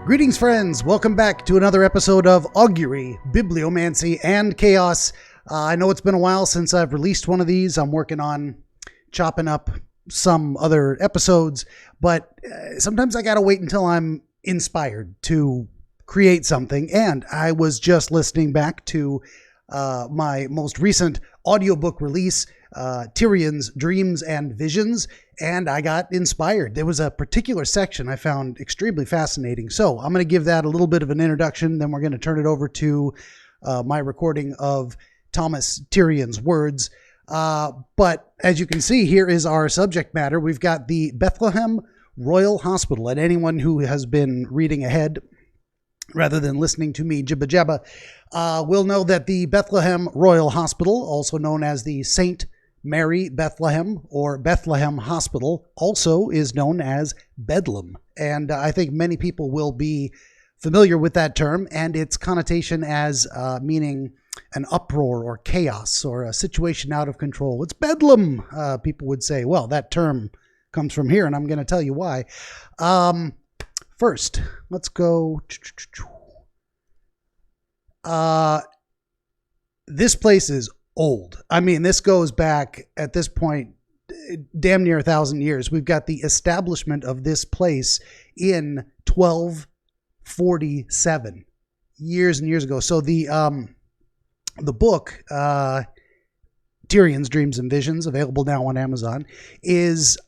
Greetings, friends. Welcome back to another episode of Augury, Bibliomancy, and Chaos. I know it's been a while since I've released one of these. I'm working on chopping up some other episodes, but sometimes I gotta wait until I'm inspired to create something. And I was just listening back to my most recent audiobook release, Tyrion's Dreams and Visions, and I got inspired. There was a particular section I found extremely fascinating. So I'm going to give that a little bit of an introduction. Then we're going to turn it over to my recording of Thomas Tyrion's words. But as you can see, here is our subject matter. We've got the Bethlehem Royal Hospital. And anyone who has been reading ahead rather than listening to me jibba jabba will know that the Bethlehem Royal Hospital, also known as the St. Mary Bethlehem or Bethlehem Hospital, also is known as Bedlam. And I think many people will be familiar with that term and its connotation as meaning an uproar or chaos or a situation out of control. It's Bedlam, people would say. Well, that term comes from here, and I'm going to tell you why. First, let's go. This place is old. I mean, this goes back at this point damn near 1,000 years. We've got the establishment of this place in 1247, years and years ago. So the book, Tyrion's Dreams and Visions, available now on Amazon, is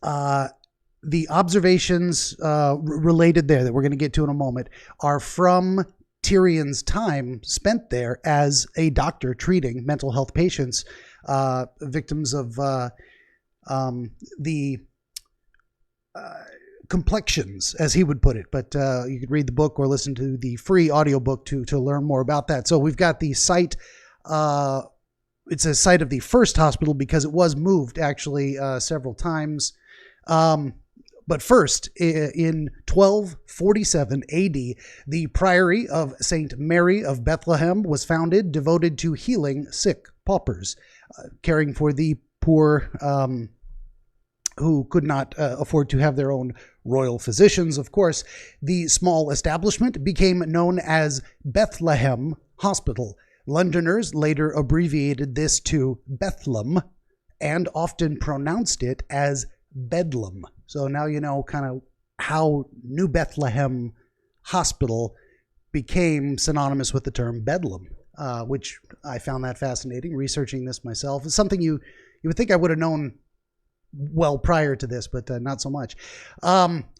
the observations related there that we're going to get to in a moment are from Tyrion's time spent there as a doctor treating mental health patients, victims of the complexions, as he would put it. But you could read the book or listen to the free audiobook to learn more about that. So we've got the site. It's a site of the first hospital because it was moved actually several times. But first, in 1247 AD, the Priory of St. Mary of Bethlehem was founded, devoted to healing sick paupers, caring for the poor who could not afford to have their own royal physicians. Of course, the small establishment became known as Bethlehem Hospital. Londoners later abbreviated this to Bedlam and often pronounced it as Bedlam. So now you know kind of how New Bethlehem Hospital became synonymous with the term Bedlam, which I found that fascinating, researching this myself. It's something you would think I would have known well prior to this, but not so much.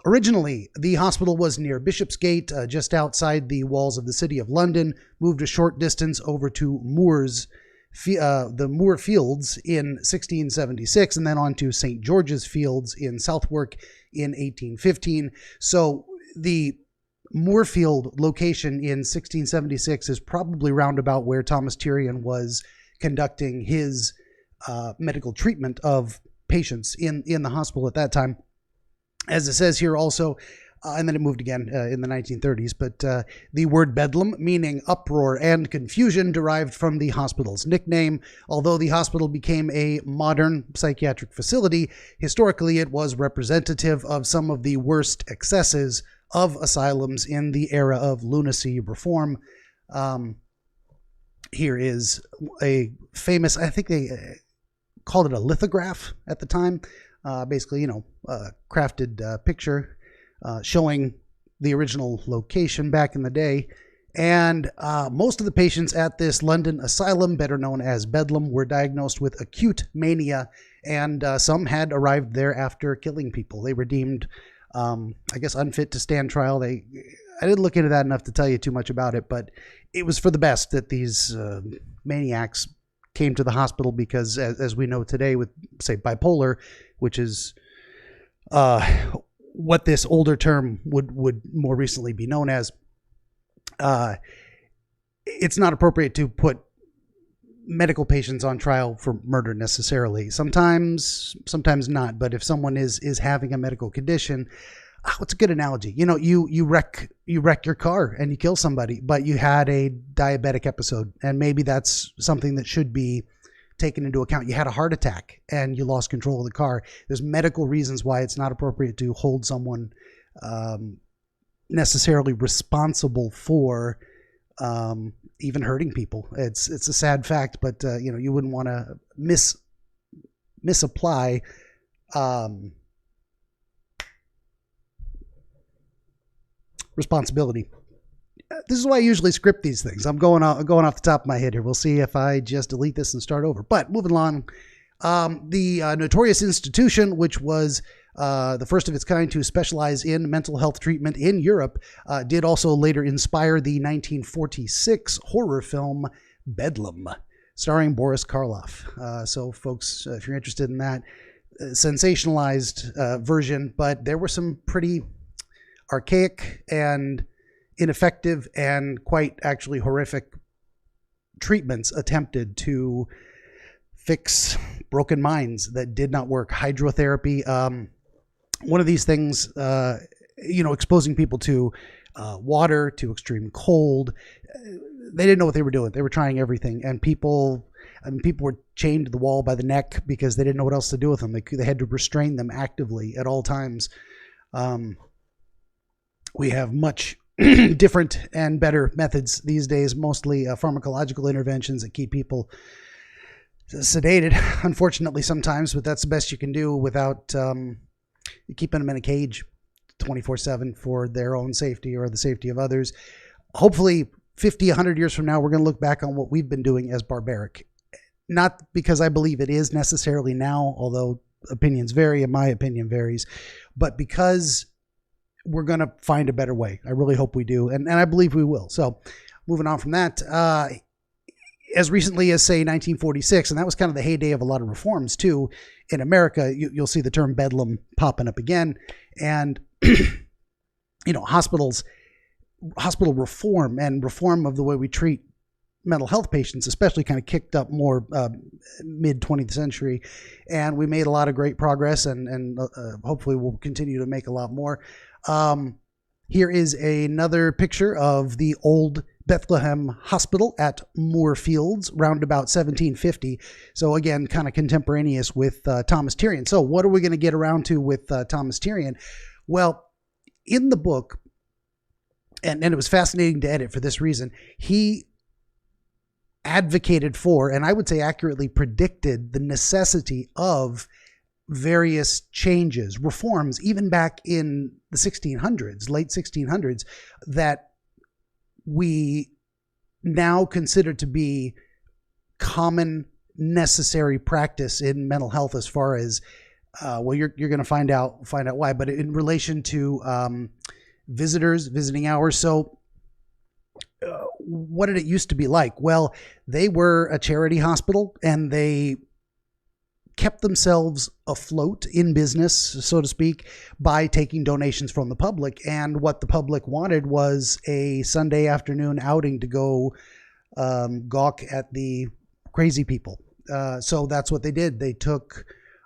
Originally, the hospital was near Bishopsgate, just outside the walls of the city of London, moved a short distance over to the Moor Fields in 1676, and then on to St. George's Fields in Southwark in 1815. So the Moorfield location in 1676 is probably roundabout where Thomas Tyrion was conducting his medical treatment of patients in the hospital at that time. As it says here also, and then it moved again in the 1930s, but the word Bedlam, meaning uproar and confusion, derived from the hospital's nickname. Although the hospital became a modern psychiatric facility, historically it was representative of some of the worst excesses of asylums in the era of lunacy reform. Here is a famous, I think they called it a lithograph at the time, basically, crafted picture showing the original location back in the day. And most of the patients at this London asylum, better known as Bedlam, were diagnosed with acute mania, and some had arrived there after killing people. They were deemed, I guess, unfit to stand trial. I didn't look into that enough to tell you too much about it, but it was for the best that these maniacs came to the hospital because, as we know today with, say, bipolar, which is what this older term would more recently be known as, it's not appropriate to put medical patients on trial for murder necessarily. Sometimes not. But if someone is having a medical condition, what's a good analogy? You wreck your car and you kill somebody, but you had a diabetic episode, and maybe that's something that should be taken into account. You had a heart attack and you lost control of the car. There's medical reasons why it's not appropriate to hold someone necessarily responsible for even hurting people. It's a sad fact, but you wouldn't want to misapply responsibility. This is why I usually script these things. I'm going off the top of my head here. We'll see if I just delete this and start over. But moving along, the Notorious Institution, which was the first of its kind to specialize in mental health treatment in Europe, did also later inspire the 1946 horror film Bedlam, starring Boris Karloff. So, folks, if you're interested in that sensationalized version, but there were some pretty archaic and ineffective and quite actually horrific treatments attempted to fix broken minds that did not work. Hydrotherapy, one of these things, exposing people to water, to extreme cold. They didn't know what they were doing. They were trying everything, and people were chained to the wall by the neck because they didn't know what else to do with them. They had to restrain them actively at all times. We have much different and better methods these days, mostly pharmacological interventions that keep people sedated, unfortunately, sometimes, but that's the best you can do without keeping them in a cage 24/7 for their own safety or the safety of others. Hopefully, 50, 100 years from now, we're going to look back on what we've been doing as barbaric. Not because I believe it is necessarily now, although opinions vary and my opinion varies, but because we're going to find a better way. I really hope we do, and I believe we will. So moving on from that, as recently as, say, 1946, and that was kind of the heyday of a lot of reforms, too, in America, you'll see the term Bedlam popping up again. And, hospital reform and reform of the way we treat mental health patients especially kind of kicked up more mid-20th century. And we made a lot of great progress, and hopefully we'll continue to make a lot more. Here is another picture of the old Bethlehem Hospital at Moorfields, round about 1750. So again, kind of contemporaneous with Thomas Tyrion. So what are we going to get around to with Thomas Tyrion? Well, in the book, and it was fascinating to edit for this reason, he advocated for, and I would say accurately predicted, the necessity of various changes, reforms, even back in the 1600s, late 1600s, that we now consider to be common, necessary practice in mental health, as far as, you're going to find out why, but in relation to visitors, visiting hours. So what did it used to be like? Well, they were a charity hospital, and they kept themselves afloat in business, so to speak, by taking donations from the public. And what the public wanted was a Sunday afternoon outing to go gawk at the crazy people. So that's what they did. They took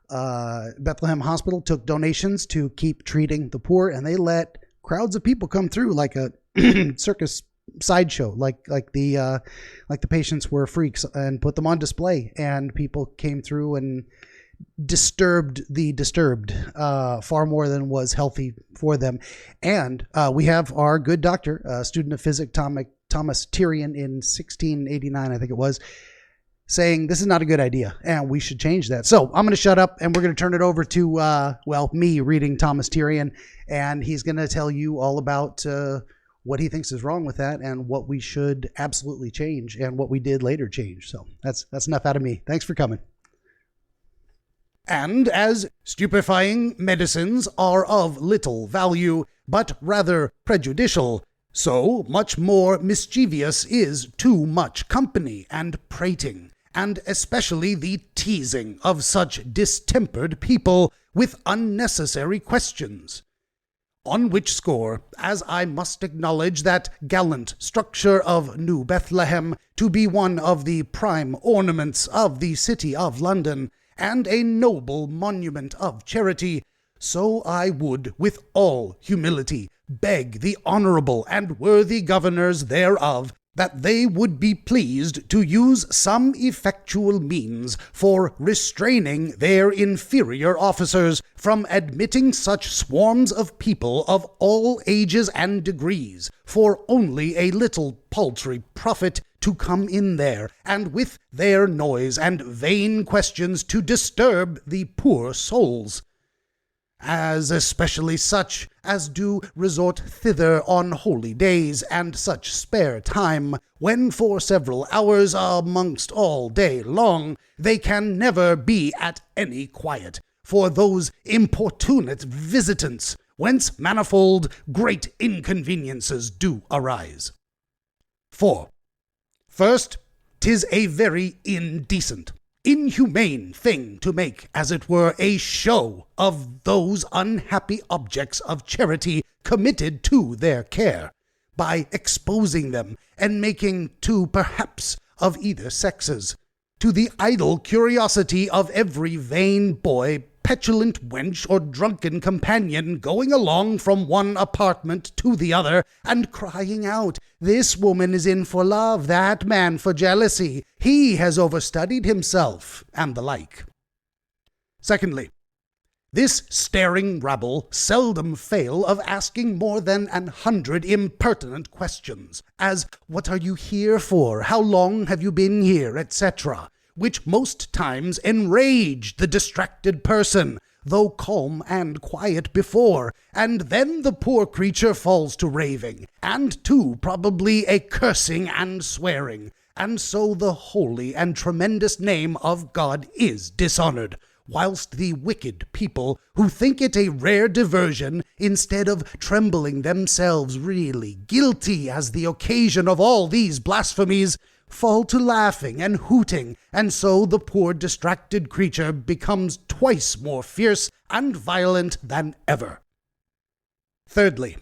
Bethlehem Hospital took donations to keep treating the poor, and they let crowds of people come through like a circus sideshow, like the patients were freaks, and put them on display, and people came through and disturbed the disturbed far more than was healthy for them. And we have our good doctor, student of physics Thomas Tyrion in 1689, I think it was, saying this is not a good idea and we should change that. So I'm going to shut up, and we're going to turn it over to me reading Thomas Tyrion, and he's going to tell you all about what he thinks is wrong with that, and what we should absolutely change, and what we did later change. So that's enough out of me. Thanks for coming. And as stupefying medicines are of little value, but rather prejudicial, so much more mischievous is too much company and prating, and especially the teasing of such distempered people with unnecessary questions. On which score, as I must acknowledge that gallant structure of New Bethlehem to be one of the prime ornaments of the city of London, and a noble monument of charity, so I would, with all humility, beg the honourable and worthy governors thereof that they would be pleased to use some effectual means for restraining their inferior officers from admitting such swarms of people of all ages and degrees, for only a little paltry profit to come in there, and with their noise and vain questions to disturb the poor souls, as especially such as do resort thither on holy days, and such spare time, when for several hours amongst all day long they can never be at any quiet, for those importunate visitants, whence manifold great inconveniences do arise. 4. First, 'tis a very indecent, inhumane thing to make, as it were, a show of those unhappy objects of charity committed to their care, by exposing them, and making, too, perhaps, of either sexes, to the idle curiosity of every vain boy, petulant wench, or drunken companion, going along from one apartment to the other, and crying out, "This woman is in for love, that man for jealousy, he has overstudied himself," and the like. Secondly, this staring rabble seldom fail of asking more than 100 impertinent questions, as, "What are you here for? How long have you been here?" etc., which most times enrage the distracted person, though calm and quiet before, and then the poor creature falls to raving, and to probably a cursing and swearing, and so the holy and tremendous name of God is dishonored, whilst the wicked people, who think it a rare diversion, instead of trembling themselves really guilty as the occasion of all these blasphemies, fall to laughing and hooting, and so the poor distracted creature becomes twice more fierce and violent than ever. Thirdly,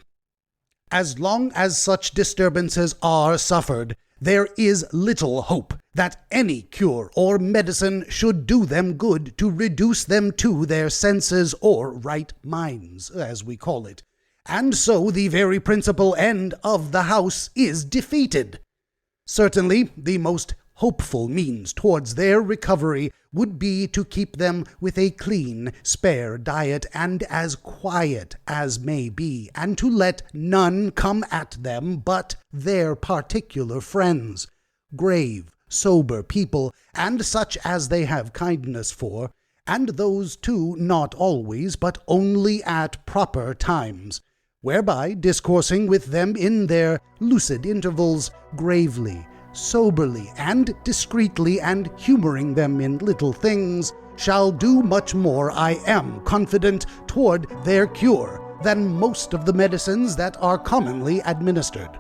as long as such disturbances are suffered, there is little hope that any cure or medicine should do them good to reduce them to their senses or right minds, as we call it, and so the very principal end of the house is defeated. Certainly, the most hopeful means towards their recovery would be to keep them with a clean, spare diet, and as quiet as may be, and to let none come at them but their particular friends, grave, sober people, and such as they have kindness for, and those too not always, but only at proper times, whereby discoursing with them in their lucid intervals, gravely, soberly, and discreetly, and humoring them in little things, shall do much more, I am confident, toward their cure, than most of the medicines that are commonly administered.